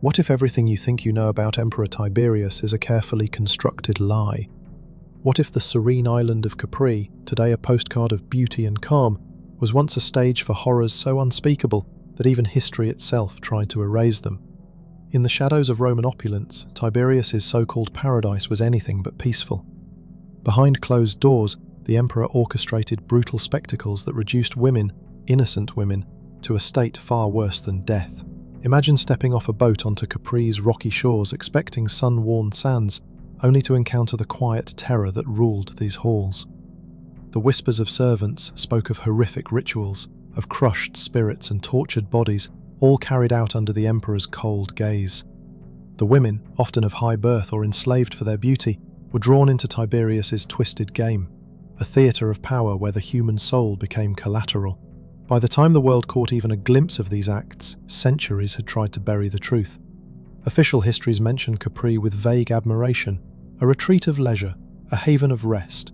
What if everything you think you know about Emperor Tiberius is a carefully constructed lie? What if the serene island of Capri, today a postcard of beauty and calm, was once a stage for horrors so unspeakable that even history itself tried to erase them? In the shadows of Roman opulence, Tiberius's so-called paradise was anything but peaceful. Behind closed doors, the emperor orchestrated brutal spectacles that reduced women, innocent women, to a state far worse than death. Imagine stepping off a boat onto Capri's rocky shores expecting sun-worn sands, only to encounter the quiet terror that ruled these halls. The whispers of servants spoke of horrific rituals, of crushed spirits and tortured bodies, all carried out under the emperor's cold gaze. The women, often of high birth or enslaved for their beauty, were drawn into Tiberius's twisted game, a theatre of power where the human soul became collateral. By the time the world caught even a glimpse of these acts, centuries had tried to bury the truth. Official histories mention Capri with vague admiration, a retreat of leisure, a haven of rest.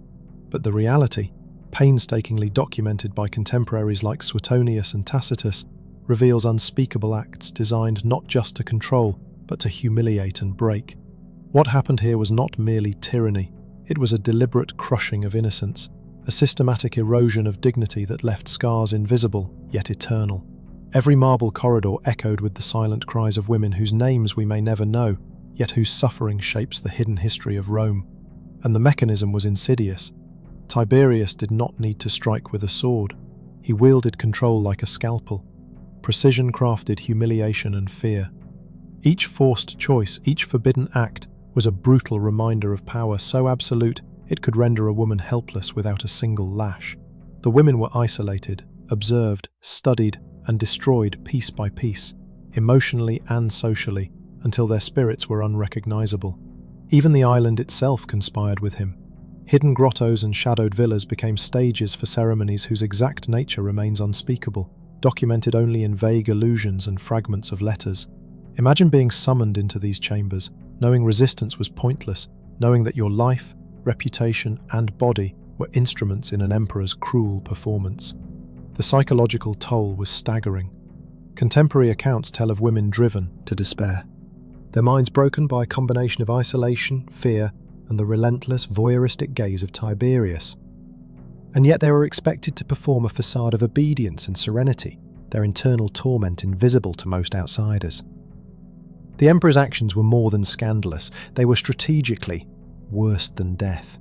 But the reality, painstakingly documented by contemporaries like Suetonius and Tacitus, reveals unspeakable acts designed not just to control, but to humiliate and break. What happened here was not merely tyranny, it was a deliberate crushing of innocence, a systematic erosion of dignity that left scars invisible, yet eternal. Every marble corridor echoed with the silent cries of women whose names we may never know, yet whose suffering shapes the hidden history of Rome. And the mechanism was insidious. Tiberius did not need to strike with a sword. He wielded control like a scalpel. Precision-crafted humiliation and fear. Each forced choice, each forbidden act, was a brutal reminder of power so absolute it could render a woman helpless without a single lash. The women were isolated, observed, studied, and destroyed piece by piece, emotionally and socially, until their spirits were unrecognizable. Even the island itself conspired with him. Hidden grottos and shadowed villas became stages for ceremonies whose exact nature remains unspeakable, documented only in vague allusions and fragments of letters. Imagine being summoned into these chambers, knowing resistance was pointless, knowing that your life, reputation, and body were instruments in an emperor's cruel performance. The psychological toll was staggering. Contemporary accounts tell of women driven to despair, their minds broken by a combination of isolation, fear, and the relentless, voyeuristic gaze of Tiberius. And yet they were expected to perform a facade of obedience and serenity, their internal torment invisible to most outsiders. The emperor's actions were more than scandalous, they were strategically worse than death.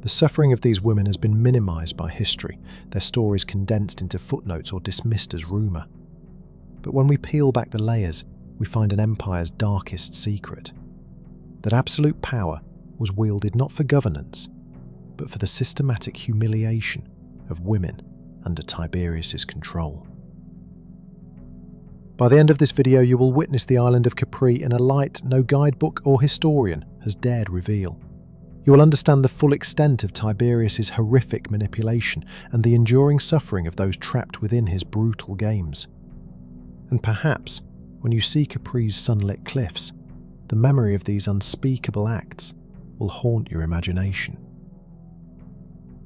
The suffering of these women has been minimized by history, their stories condensed into footnotes or dismissed as rumor. But when we peel back the layers, we find an empire's darkest secret. That absolute power was wielded not for governance, but for the systematic humiliation of women under Tiberius's control. By the end of this video, you will witness the island of Capri in a light no guidebook or historian has dared reveal. You will understand the full extent of Tiberius's horrific manipulation and the enduring suffering of those trapped within his brutal games. And perhaps, when you see Capri's sunlit cliffs, the memory of these unspeakable acts will haunt your imagination.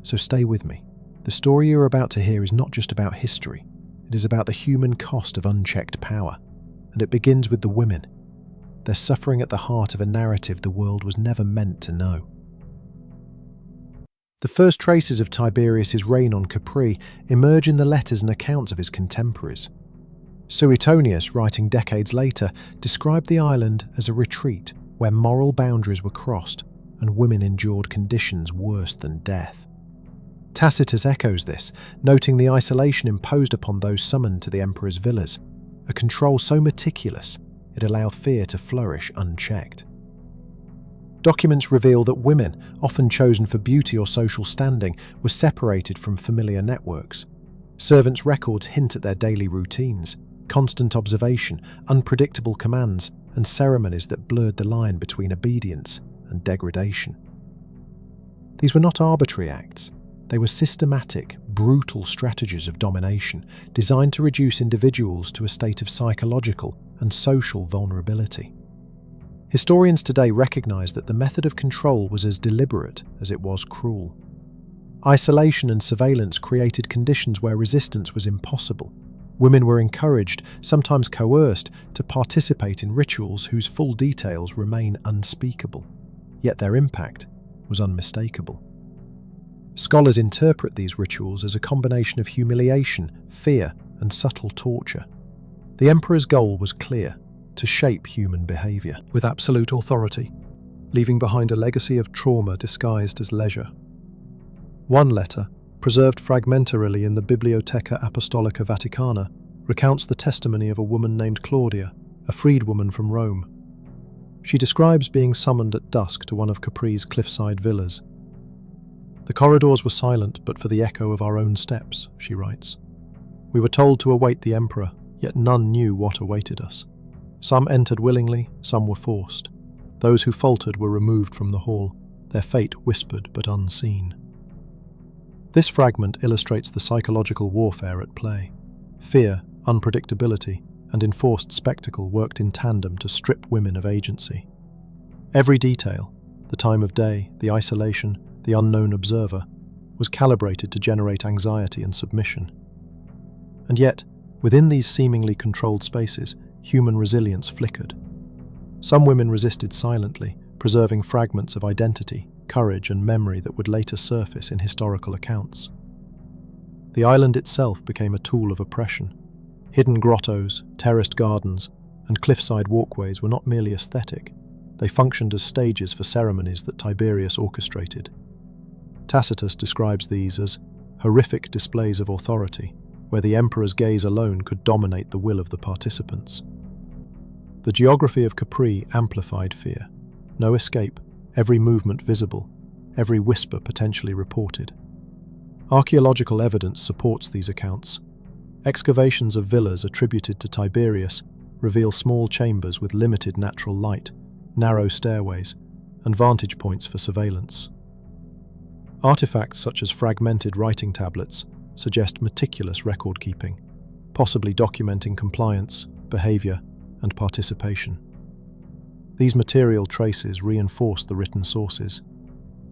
So stay with me. The story you're about to hear is not just about history. It is about the human cost of unchecked power, and it begins with the women, their suffering at the heart of a narrative the world was never meant to know. The first traces of Tiberius's reign on Capri emerge in the letters and accounts of his contemporaries. Suetonius, writing decades later, described the island as a retreat where moral boundaries were crossed and women endured conditions worse than death. Tacitus echoes this, noting the isolation imposed upon those summoned to the emperor's villas, a control so meticulous it allowed fear to flourish unchecked. Documents reveal that women, often chosen for beauty or social standing, were separated from familiar networks. Servants' records hint at their daily routines, constant observation, unpredictable commands, and ceremonies that blurred the line between obedience and degradation. These were not arbitrary acts. They were systematic, brutal strategies of domination designed to reduce individuals to a state of psychological and social vulnerability. Historians today recognize that the method of control was as deliberate as it was cruel. Isolation and surveillance created conditions where resistance was impossible, Women were encouraged, sometimes coerced, to participate in rituals whose full details remain unspeakable, yet their impact was unmistakable. Scholars interpret these rituals as a combination of humiliation, fear, and subtle torture. The emperor's goal was clear: to shape human behavior with absolute authority, leaving behind a legacy of trauma disguised as leisure. One letter, preserved fragmentarily in the Bibliotheca Apostolica Vaticana, recounts the testimony of a woman named Claudia, a freedwoman from Rome. She describes being summoned at dusk to one of Capri's cliffside villas. "The corridors were silent but for the echo of our own steps," she writes. "We were told to await the emperor, yet none knew what awaited us. Some entered willingly, some were forced. Those who faltered were removed from the hall, their fate whispered but unseen." This fragment illustrates the psychological warfare at play. Fear, unpredictability, and enforced spectacle worked in tandem to strip women of agency. Every detail, the time of day, the isolation, the unknown observer, was calibrated to generate anxiety and submission. And yet, within these seemingly controlled spaces, human resilience flickered. Some women resisted silently, preserving fragments of identity, courage, and memory that would later surface in historical accounts. The island itself became a tool of oppression. Hidden grottos, terraced gardens, and cliffside walkways were not merely aesthetic. They functioned as stages for ceremonies that Tiberius orchestrated. Tacitus describes these as horrific displays of authority, where the emperor's gaze alone could dominate the will of the participants. The geography of Capri amplified fear. No escape, every movement visible, every whisper potentially reported. Archaeological evidence supports these accounts. Excavations of villas attributed to Tiberius reveal small chambers with limited natural light, narrow stairways, and vantage points for surveillance. Artifacts such as fragmented writing tablets suggest meticulous record-keeping, possibly documenting compliance, behavior, and participation. These material traces reinforce the written sources.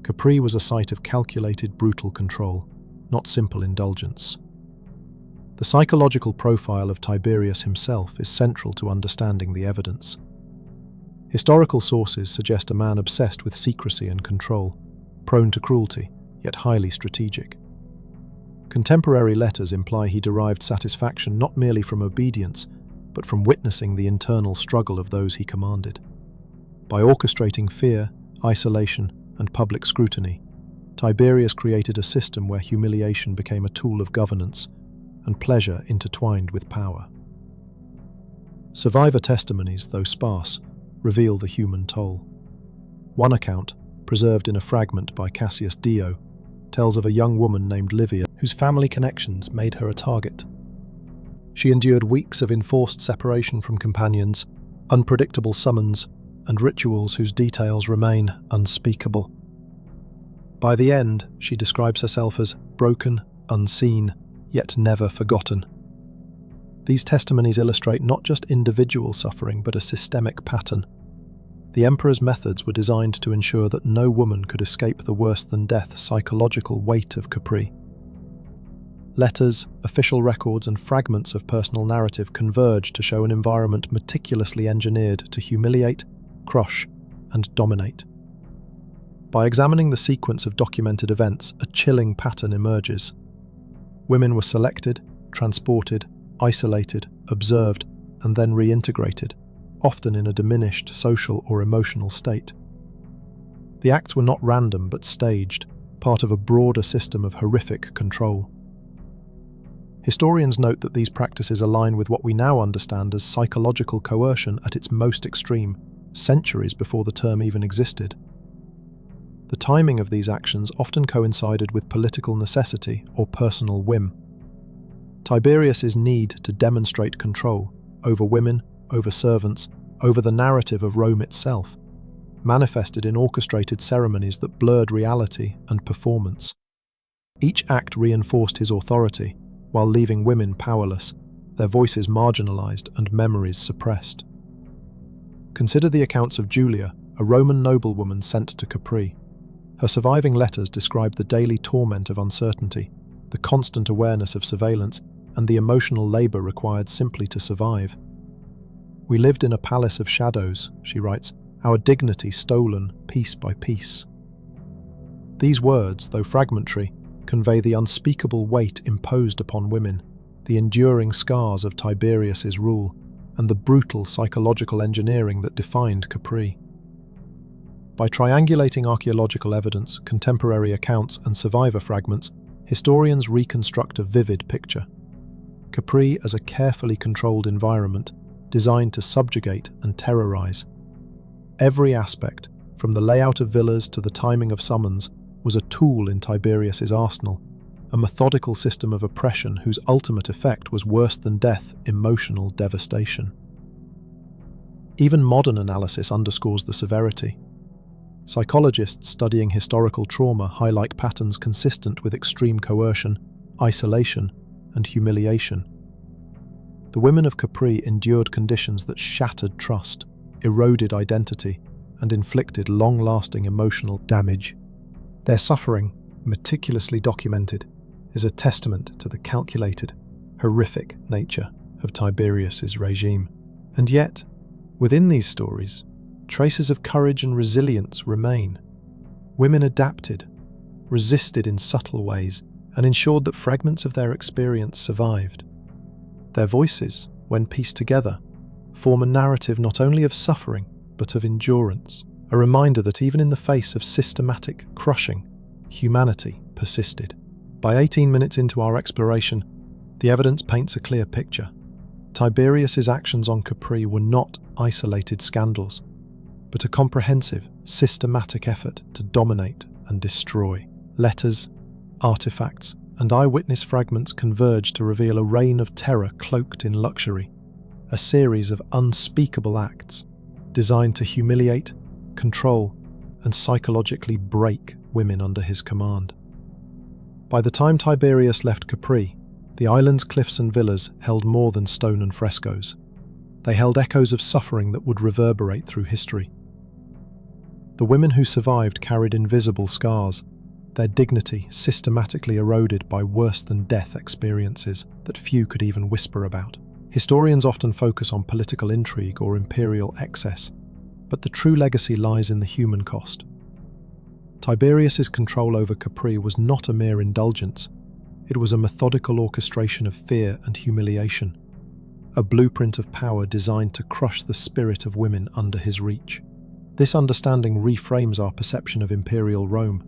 Capri was a site of calculated, brutal control, not simple indulgence. The psychological profile of Tiberius himself is central to understanding the evidence. Historical sources suggest a man obsessed with secrecy and control, prone to cruelty, yet highly strategic. Contemporary letters imply he derived satisfaction not merely from obedience, but from witnessing the internal struggle of those he commanded. By orchestrating fear, isolation, and public scrutiny, Tiberius created a system where humiliation became a tool of governance and pleasure intertwined with power. Survivor testimonies, though sparse, reveal the human toll. One account, preserved in a fragment by Cassius Dio, tells of a young woman named Livia whose family connections made her a target. She endured weeks of enforced separation from companions, unpredictable summons, and rituals whose details remain unspeakable. By the end, she describes herself as broken, unseen, yet never forgotten. These testimonies illustrate not just individual suffering but a systemic pattern. The emperor's methods were designed to ensure that no woman could escape the worse-than-death psychological weight of Capri. Letters, official records, and fragments of personal narrative converge to show an environment meticulously engineered to humiliate, crush, and dominate. By examining the sequence of documented events, a chilling pattern emerges. Women were selected, transported, isolated, observed, and then reintegrated, often in a diminished social or emotional state. The acts were not random but staged, part of a broader system of horrific control. Historians note that these practices align with what we now understand as psychological coercion at its most extreme, centuries before the term even existed. The timing of these actions often coincided with political necessity or personal whim. Tiberius's need to demonstrate control over women, over servants, over the narrative of Rome itself, manifested in orchestrated ceremonies that blurred reality and performance. Each act reinforced his authority, while leaving women powerless, their voices marginalized and memories suppressed. Consider the accounts of Julia, a Roman noblewoman sent to Capri. Her surviving letters describe the daily torment of uncertainty, the constant awareness of surveillance, and the emotional labor required simply to survive. "We lived in a palace of shadows," she writes, "our dignity stolen piece by piece." These words, though fragmentary, convey the unspeakable weight imposed upon women, the enduring scars of Tiberius's rule, and the brutal psychological engineering that defined Capri. By triangulating archaeological evidence, contemporary accounts, and survivor fragments, historians reconstruct a vivid picture. Capri as a carefully controlled environment designed to subjugate and terrorize. Every aspect, from the layout of villas to the timing of summons, was a tool in Tiberius's arsenal, a methodical system of oppression whose ultimate effect was worse than death, emotional devastation. Even modern analysis underscores the severity. Psychologists studying historical trauma highlight patterns consistent with extreme coercion, isolation, and humiliation. The women of Capri endured conditions that shattered trust, eroded identity, and inflicted long-lasting emotional damage. Their suffering, meticulously documented, is a testament to the calculated, horrific nature of Tiberius's regime. And yet, within these stories, traces of courage and resilience remain. Women adapted, resisted in subtle ways, and ensured that fragments of their experience survived. Their voices, when pieced together, form a narrative not only of suffering, but of endurance, a reminder that even in the face of systematic crushing, humanity persisted. By 18 minutes into our exploration, the evidence paints a clear picture. Tiberius's actions on Capri were not isolated scandals, but a comprehensive, systematic effort to dominate and destroy. Letters, artifacts, and eyewitness fragments converge to reveal a reign of terror cloaked in luxury, a series of unspeakable acts designed to humiliate, control, and psychologically break women under his command. By the time Tiberius left Capri, the island's cliffs and villas held more than stone and frescoes. They held echoes of suffering that would reverberate through history. The women who survived carried invisible scars, their dignity systematically eroded by worse-than-death experiences that few could even whisper about. Historians often focus on political intrigue or imperial excess, but the true legacy lies in the human cost. Tiberius's control over Capri was not a mere indulgence. It was a methodical orchestration of fear and humiliation, a blueprint of power designed to crush the spirit of women under his reach. This understanding reframes our perception of imperial Rome.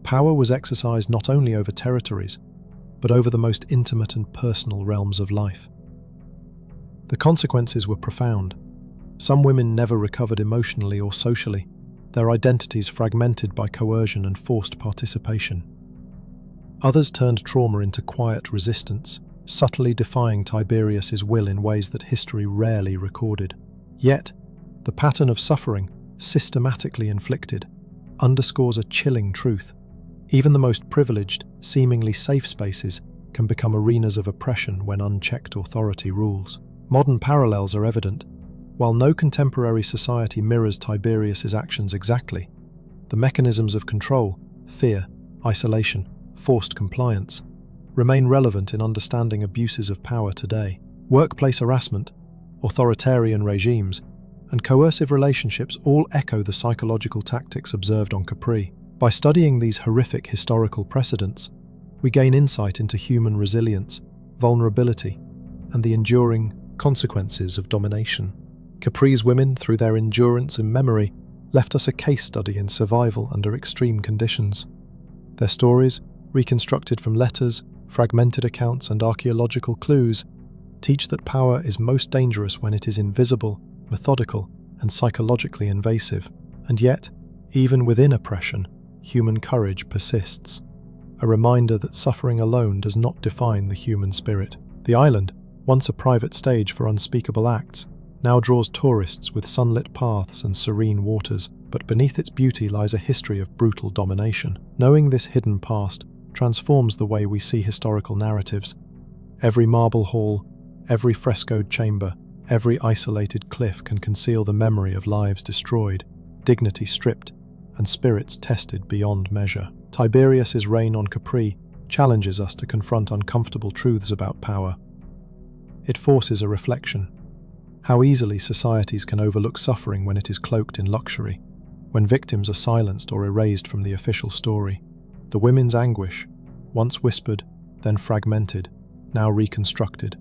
Power was exercised not only over territories, but over the most intimate and personal realms of life. The consequences were profound. Some women never recovered emotionally or socially, their identities fragmented by coercion and forced participation. Others turned trauma into quiet resistance, subtly defying Tiberius's will in ways that history rarely recorded. Yet, the pattern of suffering, systematically inflicted, underscores a chilling truth. Even the most privileged, seemingly safe spaces can become arenas of oppression when unchecked authority rules. Modern parallels are evident. While no contemporary society mirrors Tiberius's actions exactly, the mechanisms of control, fear, isolation, forced compliance, remain relevant in understanding abuses of power today. Workplace harassment, authoritarian regimes, and coercive relationships all echo the psychological tactics observed on Capri. By studying these horrific historical precedents, we gain insight into human resilience, vulnerability, and the enduring consequences of domination. Capri's women, through their endurance and memory, left us a case study in survival under extreme conditions. Their stories, reconstructed from letters, fragmented accounts, and archaeological clues, teach that power is most dangerous when it is invisible, methodical, and psychologically invasive. And yet, even within oppression, human courage persists, a reminder that suffering alone does not define the human spirit. The island, once a private stage for unspeakable acts, now draws tourists with sunlit paths and serene waters, but beneath its beauty lies a history of brutal domination. Knowing this hidden past transforms the way we see historical narratives. Every marble hall, every frescoed chamber, every isolated cliff can conceal the memory of lives destroyed, dignity stripped, and spirits tested beyond measure. Tiberius's reign on Capri challenges us to confront uncomfortable truths about power. It forces a reflection. How easily societies can overlook suffering when it is cloaked in luxury, when victims are silenced or erased from the official story. The women's anguish, once whispered, then fragmented, now reconstructed,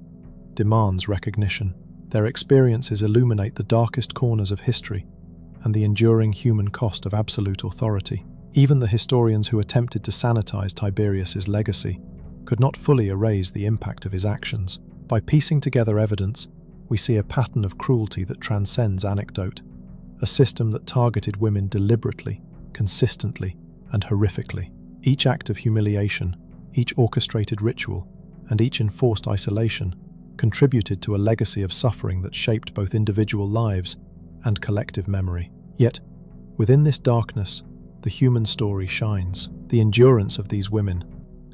demands recognition. Their experiences illuminate the darkest corners of history and the enduring human cost of absolute authority. Even the historians who attempted to sanitize Tiberius's legacy could not fully erase the impact of his actions. By piecing together evidence, we see a pattern of cruelty that transcends anecdote, a system that targeted women deliberately, consistently, and horrifically. Each act of humiliation, each orchestrated ritual, and each enforced isolation contributed to a legacy of suffering that shaped both individual lives and collective memory. Yet, within this darkness, the human story shines. The endurance of these women,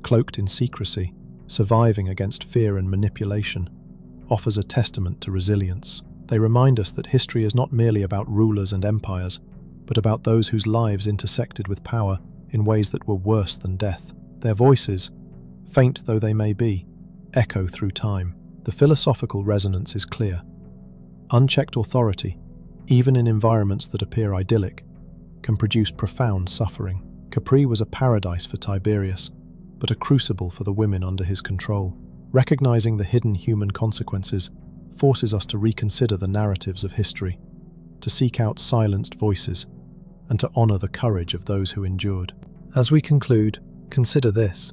cloaked in secrecy, surviving against fear and manipulation, offers a testament to resilience. They remind us that history is not merely about rulers and empires, but about those whose lives intersected with power in ways that were worse than death. Their voices, faint though they may be, echo through time. The philosophical resonance is clear. Unchecked authority, even in environments that appear idyllic, can produce profound suffering. Capri was a paradise for Tiberius, but a crucible for the women under his control. Recognizing the hidden human consequences forces us to reconsider the narratives of history, to seek out silenced voices, and to honor the courage of those who endured. As we conclude, consider this.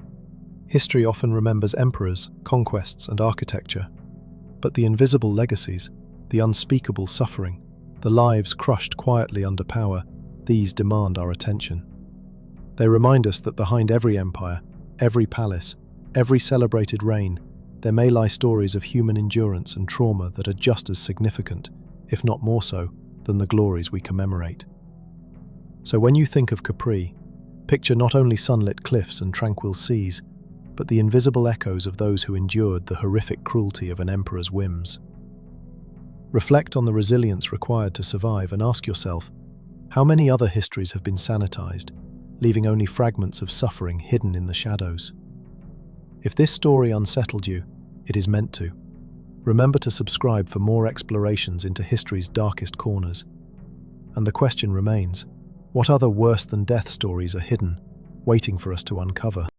History often remembers emperors, conquests, and architecture, but the invisible legacies, the unspeakable suffering, the lives crushed quietly under power, these demand our attention. They remind us that behind every empire, every palace, every celebrated reign, there may lie stories of human endurance and trauma that are just as significant, if not more so, than the glories we commemorate. So when you think of Capri, picture not only sunlit cliffs and tranquil seas, but the invisible echoes of those who endured the horrific cruelty of an emperor's whims. Reflect on the resilience required to survive and ask yourself, how many other histories have been sanitized, leaving only fragments of suffering hidden in the shadows? If this story unsettled you, it is meant to. Remember to subscribe for more explorations into history's darkest corners. And the question remains, what other worse-than-death stories are hidden, waiting for us to uncover?